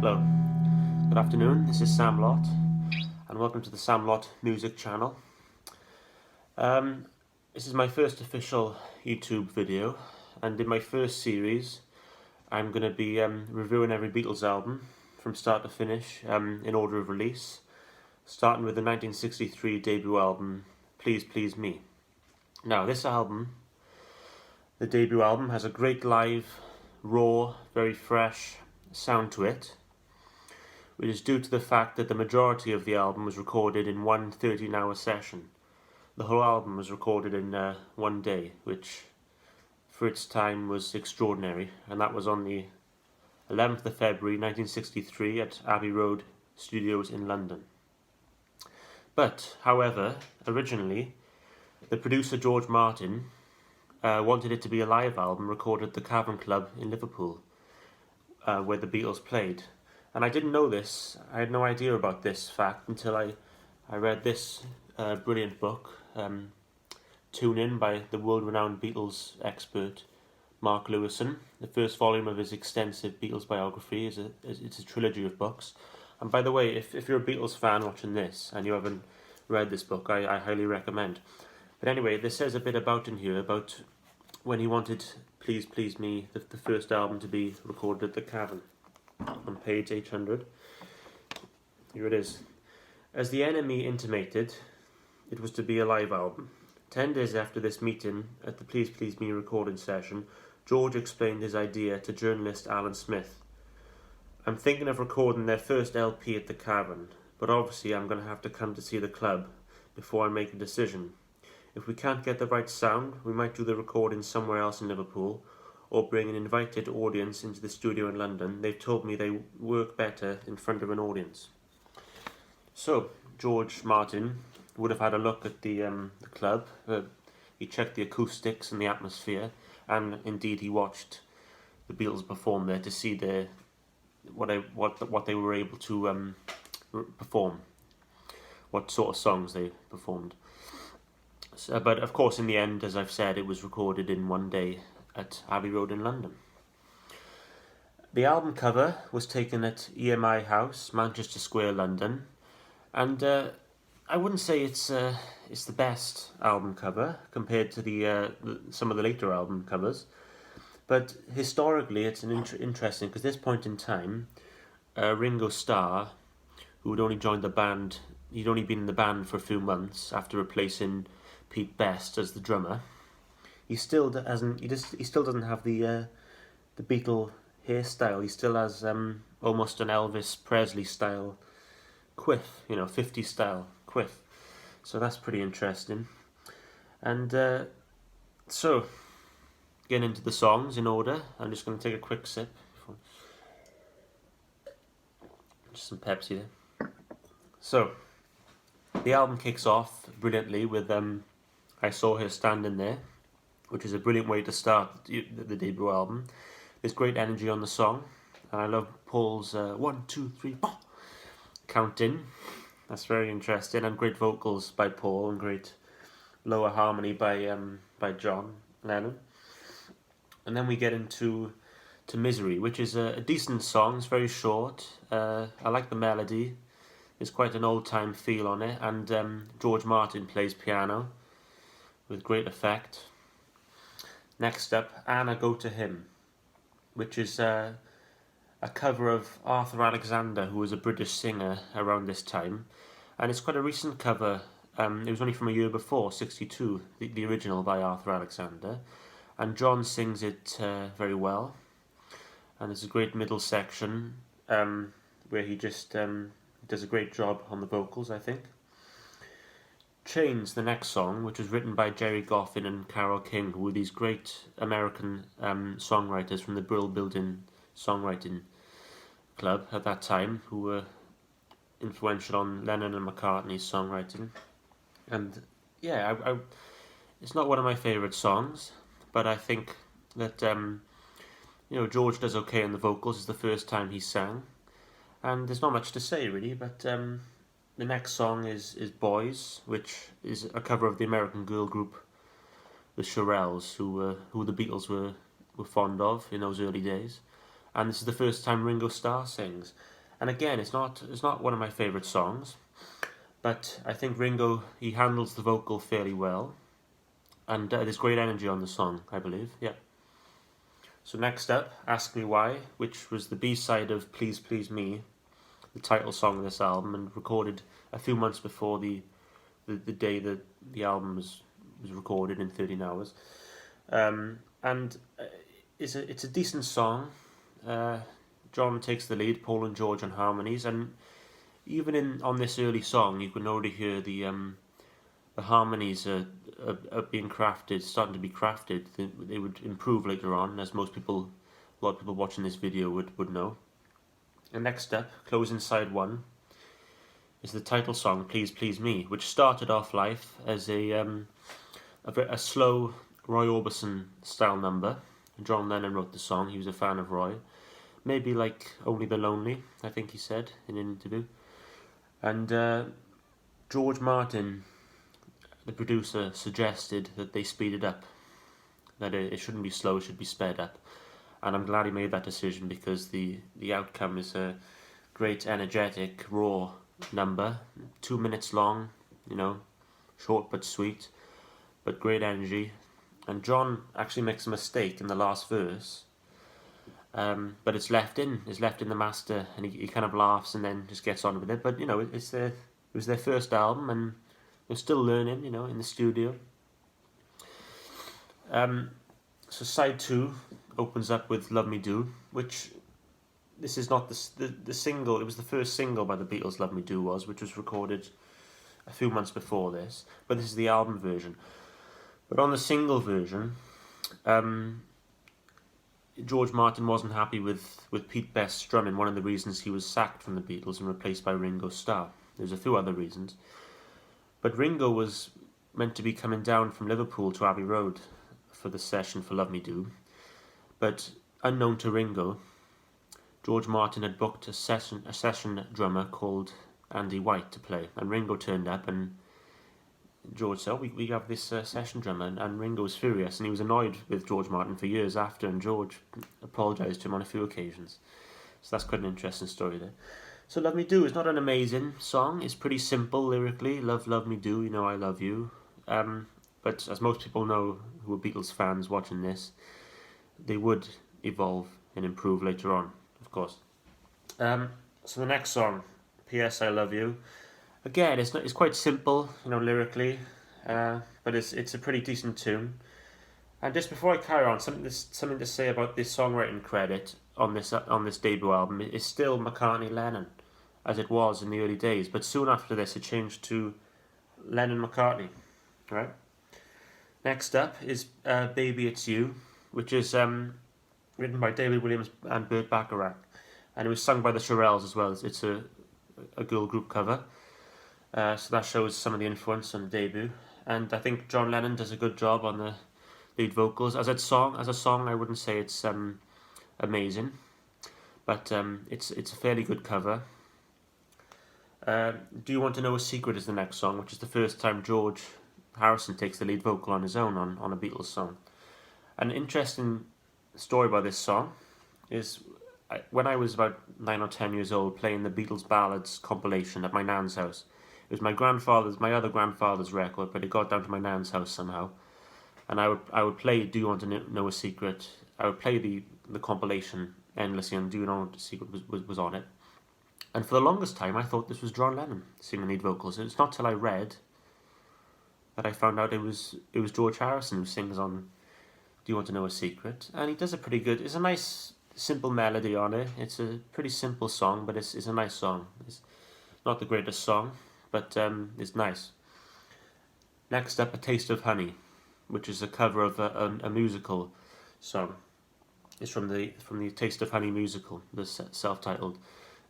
Hello, good afternoon, this is Sam Lott and welcome to the Sam Lott Music Channel. Um, this is my first official YouTube video, and in my first series I'm going to be reviewing every Beatles album from start to finish in order of release, starting with the 1963 debut album Please Please Me. Now this album, the debut album, has a great live, raw, very fresh sound to it, which is due to the fact that the majority of the album was recorded in one 13-hour session. The whole album was recorded in one day, which for its time was extraordinary, and that was on the 11th of February 1963 at Abbey Road Studios in London. But, however, originally, the producer George Martin wanted it to be a live album recorded at the Cavern Club in Liverpool, where the Beatles played. And I didn't know this, I had no idea about this fact until I read this brilliant book, Tune In, by the world-renowned Beatles expert Mark Lewison. The first volume of his extensive Beatles biography it's a trilogy of books. And by the way, if you're a Beatles fan watching this and you haven't read this book, I highly recommend. But anyway, this says a bit about in here, about when he wanted Please Please Me, the first album, to be recorded at the Cavern. On page 800, here it is. As the enemy intimated, it was to be a live album. 10 days after this meeting at the Please Please Me recording session, George explained his idea to journalist Alan Smith. I'm thinking of recording their first LP at the Cavern, but obviously I'm going to have to come to see the club before I make a decision. If we can't get the right sound, we might do the recording somewhere else in Liverpool, or bring an invited audience into the studio in London. They've told me they work better in front of an audience. So, George Martin would have had a look at the club. He checked the acoustics and the atmosphere, and indeed he watched the Beatles perform there to see what they were able to perform, what sort of songs they performed. So, but of course, in the end, as I've said, it was recorded in one day at Abbey Road in London. The album cover was taken at EMI House, Manchester Square, London, and I wouldn't say it's the best album cover compared to some of the later album covers, but historically it's interesting because at this point in time, Ringo Starr, who had only joined the band, he'd only been in the band for a few months after replacing Pete Best as the drummer. He still hasn't. He still doesn't have the Beatle hairstyle. He still has almost an Elvis Presley style quiff, 50s style quiff. So that's pretty interesting. And so, getting into the songs in order. I'm just going to take a quick sip. Just some Pepsi there. So, the album kicks off brilliantly with I Saw Her Standing There, which is a brilliant way to start the debut album. There's great energy on the song, and I love Paul's 1, 2, 3, 4 counting. That's very interesting, and great vocals by Paul and great lower harmony by John Lennon. And then we get into Misery, which is a decent song. It's very short. I like the melody. There's quite an old-time feel on it, and George Martin plays piano with great effect. Next up, Anna Go to Him, which is a cover of Arthur Alexander, who was a British singer around this time, and it's quite a recent cover. It was only from a year before, 62, the original by Arthur Alexander, and John sings it very well, and there's a great middle section where he just does a great job on the vocals, I think. Chains, the next song, which was written by Jerry Goffin and Carole King, who were these great American songwriters from the Brill Building Songwriting Club at that time, who were influential on Lennon and McCartney's songwriting. And yeah, it's not one of my favourite songs, but I think that George does okay on the vocals. It's the first time he sang, and there's not much to say really, but the next song is Boys, which is a cover of the American girl group the Shirelles, who the Beatles were fond of in those early days. and this is the first time Ringo Starr sings. And again, it's not one of my favourite songs, but I think Ringo, he handles the vocal fairly well, and there's great energy on the song, I believe. Yeah. So next up, Ask Me Why, which was the B-side of Please Please Me, the title song of this album, and recorded a few months before the day that the album was recorded in 13 hours. And it's a decent song. John takes the lead, Paul and George on harmonies, and even on this early song, you can already hear the harmonies are being crafted, starting to be crafted. They would improve later on, as a lot of people watching this video would know. And next up, closing side one, is the title song, Please Please Me, which started off life as a slow Roy Orbison style number. John Lennon wrote the song, he was a fan of Roy. Maybe like Only the Lonely, I think he said in an interview. And George Martin, the producer, suggested that they speed it up, that it shouldn't be slow, it should be sped up. And I'm glad he made that decision, because the outcome is a great, energetic, raw number, 2 minutes long, short but sweet, but great energy. And John actually makes a mistake in the last verse, but it's left in the master, and he kind of laughs and then just gets on with it. But it was their first album, and they're still learning, in the studio. So side two opens up with Love Me Do, which this is not the single. It was the first single by the Beatles, Love Me Do which was recorded a few months before this, but this is the album version. But on the single version, George Martin wasn't happy with Pete Best's strumming, one of the reasons he was sacked from the Beatles and replaced by Ringo Starr. There's a few other reasons. But Ringo was meant to be coming down from Liverpool to Abbey Road for the session for Love Me Do, but unknown to Ringo, George Martin had booked a session drummer called Andy White to play, and Ringo turned up, and George said, we have this session drummer, and Ringo was furious, and he was annoyed with George Martin for years after, and George apologised to him on a few occasions. So that's quite an interesting story there. So Love Me Do is not an amazing song. It's pretty simple lyrically. Love me do, I love you. But as most people know who are Beatles fans watching this, they would evolve and improve later on, of course. So the next song, P.S. I Love You. Again, it's quite simple, lyrically, but it's a pretty decent tune. And just before I carry on, something to say about this songwriting credit on this debut album is still McCartney-Lennon, as it was in the early days. But soon after this, it changed to Lennon-McCartney. Right. Next up is Baby It's You, which is written by David Williams and Burt Bacharach, and it was sung by the Shirelles as well. It's a girl group cover. So that shows some of the influence on the debut, and I think John Lennon does a good job on the lead vocals. As a song, I wouldn't say it's amazing, but it's a fairly good cover. Do You Want to Know a Secret is the next song, which is the first time George Harrison takes the lead vocal on his own on a Beatles song. An interesting story about this song is when I was about 9 or 10 years old, playing the Beatles ballads compilation at my nan's house. It was my other grandfather's record, but it got down to my nan's house somehow. And I would play Do You Want to Know a Secret. I would play the compilation endlessly, and Do You Know a Secret was on it. And for the longest time, I thought this was John Lennon singing lead vocals. It's not till I read that I found out it was George Harrison who sings on Do You Want to Know a Secret. And he does a pretty good. It's a nice, simple melody on it. It's a pretty simple song, but it's a nice song. It's not the greatest song, but it's nice. Next up, A Taste of Honey, which is a cover of a musical song. It's from the Taste of Honey musical, the self-titled,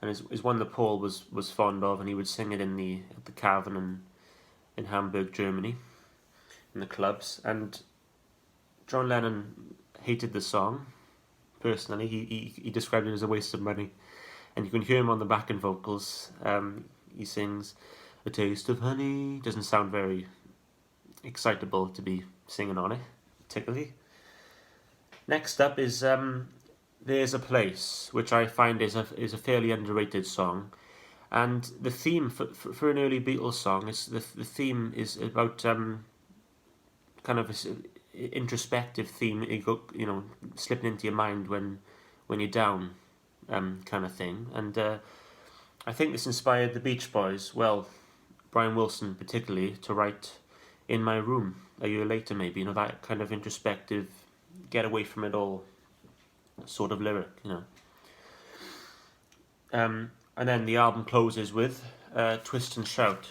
and is one that Paul was fond of, and he would sing it at the Cavern in Hamburg, Germany, in the clubs. And John Lennon hated the song. Personally, he described it as a waste of money, and you can hear him on the backing vocals. He sings A Taste of Honey. Doesn't sound very excitable to be singing on it, particularly. Next up is There's a Place, which I find is a fairly underrated song, and the theme for an early Beatles song is the theme is about kind of a introspective theme. You know, slipping into your mind when you're down, kind of thing. And I think this inspired the Beach Boys. Well, Brian Wilson particularly, to write "In My Room" a year later, maybe. You know, that kind of introspective, get away from it all sort of lyric. You know. And then the album closes with "Twist and Shout,"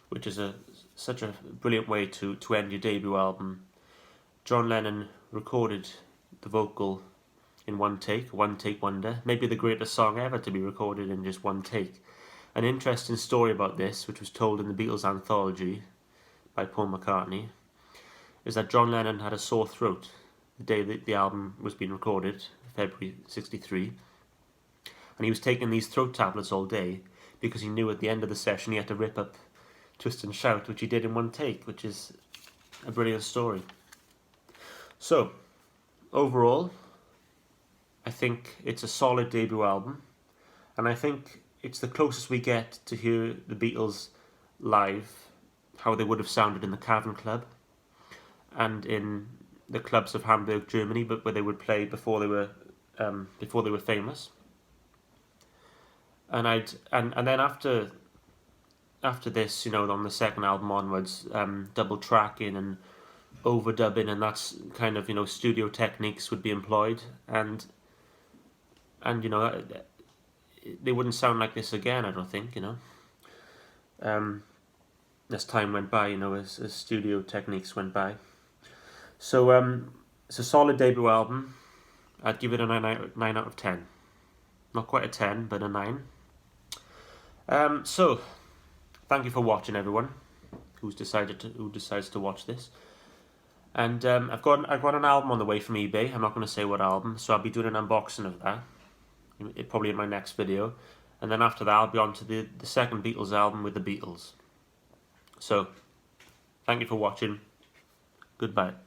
which is such a brilliant way to end your debut album. John Lennon recorded the vocal in one take wonder, maybe the greatest song ever to be recorded in just one take. An interesting story about this, which was told in the Beatles anthology by Paul McCartney, is that John Lennon had a sore throat the day that the album was being recorded, February '63, and he was taking these throat tablets all day because he knew at the end of the session he had to rip up Twist and Shout, which he did in one take, which is a brilliant story. So, overall, I think it's a solid debut album, and I think it's the closest we get to hear the Beatles live, how they would have sounded in the Cavern Club and in the clubs of Hamburg, Germany, but where they would play before they were famous. And then after this, you know, on the second album onwards, double tracking and overdubbing, and that's kind of, you know, studio techniques would be employed, and you know, they wouldn't sound like this again, I don't think, you know. As time went by, you know, as studio techniques went by. So it's a solid debut album. I'd give it a 9 out of 10. Not quite a 10, but a 9. So thank you for watching, everyone who decides to watch this. And I've got an album on the way from eBay. I'm not going to say what album, so I'll be doing an unboxing of that, probably in my next video. And then after that, I'll be on to the second Beatles album with the Beatles. So, thank you for watching. Goodbye.